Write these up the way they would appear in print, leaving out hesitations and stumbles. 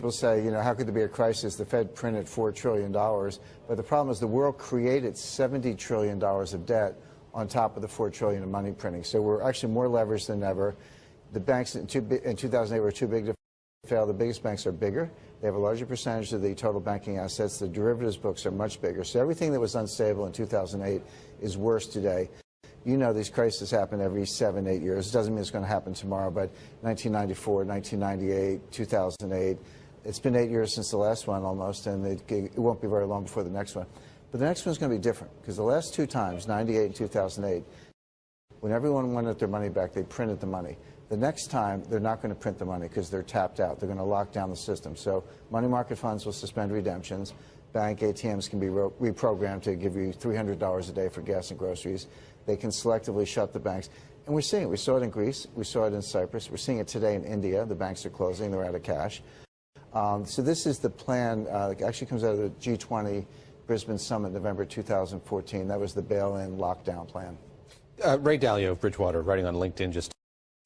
people say, you know, how could there be a crisis? The Fed printed $4 trillion, but the problem is the world created $70 trillion of debt on top of the $4 trillion of money printing. So we're actually more leveraged than ever. The banks in 2008 were too big to fail. The biggest banks are bigger. They have a larger percentage of the total banking assets. The derivatives books are much bigger. So everything that was unstable in 2008 is worse today. You know these crises happen every 7, 8 years. It doesn't mean it's going to happen tomorrow, but 1994, 1998, 2008, it's been 8 years since the last one almost, and it won't be very long before the next one. But the next one's going to be different, because the last two times, 98 and 2008, when everyone wanted their money back, they printed the money. The next time, they're not going to print the money because they're tapped out. They're going to lock down the system. So money market funds will suspend redemptions. Bank ATMs can be reprogrammed to give you $300 a day for gas and groceries. They can selectively shut the banks. And we're seeing it. We saw it in Greece. We saw it in Cyprus. We're seeing it today in India. The banks are closing. They're out of cash. So this is the plan. It actually comes out of the G20 Brisbane Summit, November 2014. That was the bail-in lockdown plan. Ray Dalio of Bridgewater, writing on LinkedIn just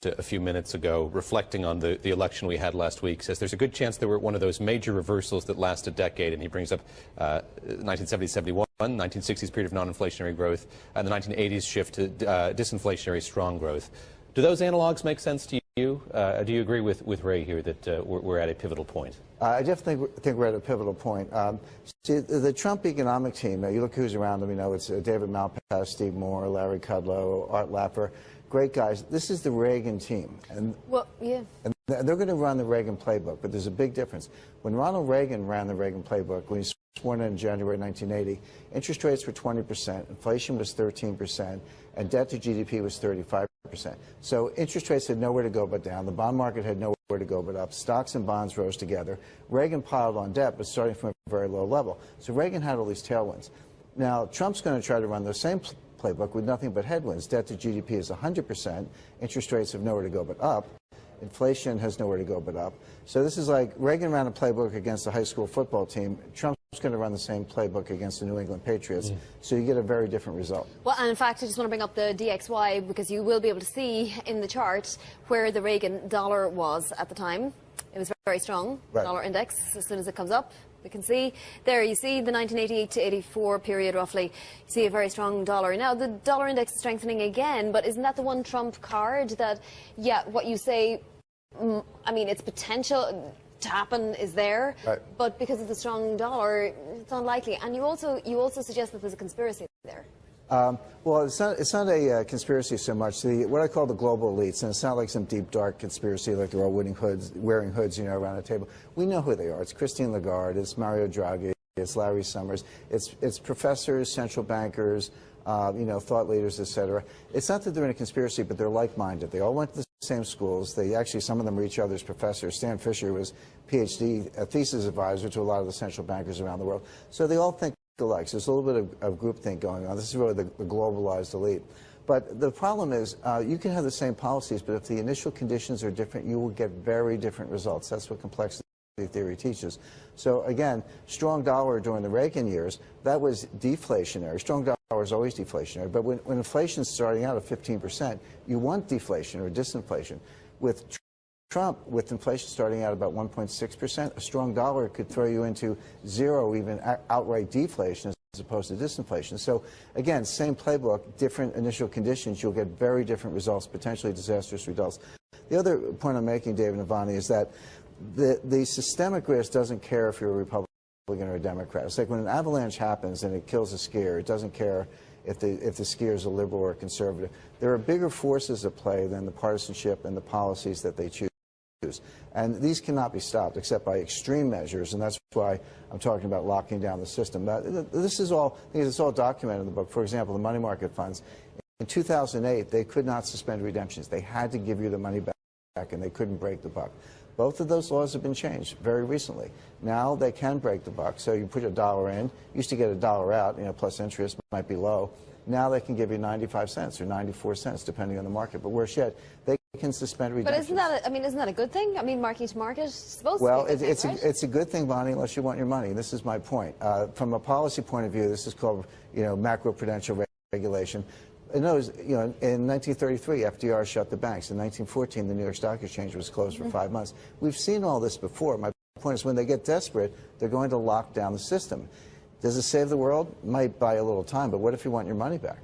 a few minutes ago, reflecting on the election we had last week, says there's a good chance there were one of those major reversals that last a decade, and he brings up 1970-71, 1960s period of non-inflationary growth, and the 1980s shift to disinflationary strong growth. Do those analogs make sense to you? Do you agree with Ray here that we're at a pivotal point? I definitely think we're at a pivotal point. See, the Trump economic team, you look who's around them, you know, it's David Malpass, Steve Moore, Larry Kudlow, Art Laffer. Great guys. This is the Reagan team. And, well, yeah. And they're going to run the Reagan playbook, but there's a big difference. When Ronald Reagan ran the Reagan playbook, when he was sworn in January 1980, interest rates were 20%, inflation was 13%, and debt to GDP was 35%. So interest rates had nowhere to go but down. The bond market had nowhere to go but up. Stocks and bonds rose together. Reagan piled on debt, but starting from a very low level. So Reagan had all these tailwinds. Now, Trump's going to try to run the same playbook with nothing but headwinds. Debt to GDP is 100%. Interest rates have nowhere to go but up. Inflation has nowhere to go but up. So this is like Reagan ran a playbook against the high school football team. Trump's going to run the same playbook against the New England Patriots. So you get a very different result. Well, and in fact, I just want to bring up the DXY because you will be able to see in the chart where the Reagan dollar was at the time. It was very strong, right. Dollar index, as soon as it comes up. We can see there, you see the 1988 to 84 period roughly. You see a very strong dollar. Now, the dollar index is strengthening again, but isn't that the one Trump card that, yeah, what you say, I mean, its potential to happen is there, right. But because of the strong dollar, it's unlikely. And you also suggest that there's a conspiracy there. Well, it's not a conspiracy so much. What I call the global elites, and it's not like some deep, dark conspiracy like they're all wearing hoods, you know, around a table. We know who they are. It's Christine Lagarde, it's Mario Draghi, it's Larry Summers, it's professors, central bankers, you know, thought leaders, etc. It's not that they're in a conspiracy, but they're like-minded. They all went to the same schools. They actually, some of them were each other's professors. Stan Fisher was PhD, a thesis advisor to a lot of the central bankers around the world. So they all think alike. So there's a little bit of groupthink going on. This is really the globalized elite. But the problem is you can have the same policies, but if the initial conditions are different, you will get very different results. That's what complexity theory teaches. So again, strong dollar during the Reagan years, that was deflationary. Strong dollar is always deflationary. But when inflation is starting out at 15%, you want deflation or disinflation. With Trump, with inflation starting out about 1.6%, a strong dollar could throw you into zero, even outright deflation, as opposed to disinflation. So again, same playbook, different initial conditions, you'll get very different results, potentially disastrous results. The other point I'm making, David and Ivani, is that the systemic risk doesn't care if you're a Republican or a Democrat. It's like when an avalanche happens and it kills a skier, it doesn't care if the skier is a liberal or a conservative. There are bigger forces at play than the partisanship and the policies that they choose. And these cannot be stopped except by extreme measures, and that's why I'm talking about locking down the system. This is all, I think it's all documented in the book. For example, the money market funds. In 2008, they could not suspend redemptions. They had to give you the money back, and they couldn't break the buck. Both of those laws have been changed very recently. Now they can break the buck. So you put $1 in. Used to get $1 out, you know, plus interest might be low. Now they can give you 95 cents or 94 cents, depending on the market. But worse yet, they can suspend redemptions. But isn't that a good thing? I mean, market to market is supposed to be a good thing, right? It's a good thing, Bonnie, unless you want your money. This is my point. From a policy point of view, this is called, you know, macroprudential regulation. It knows, you know, in 1933, FDR shut the banks. In 1914, the New York Stock Exchange was closed for 5 months. We've seen all this before. My point is when they get desperate, they're going to lock down the system. Does it save the world? Might buy a little time, but what if you want your money back?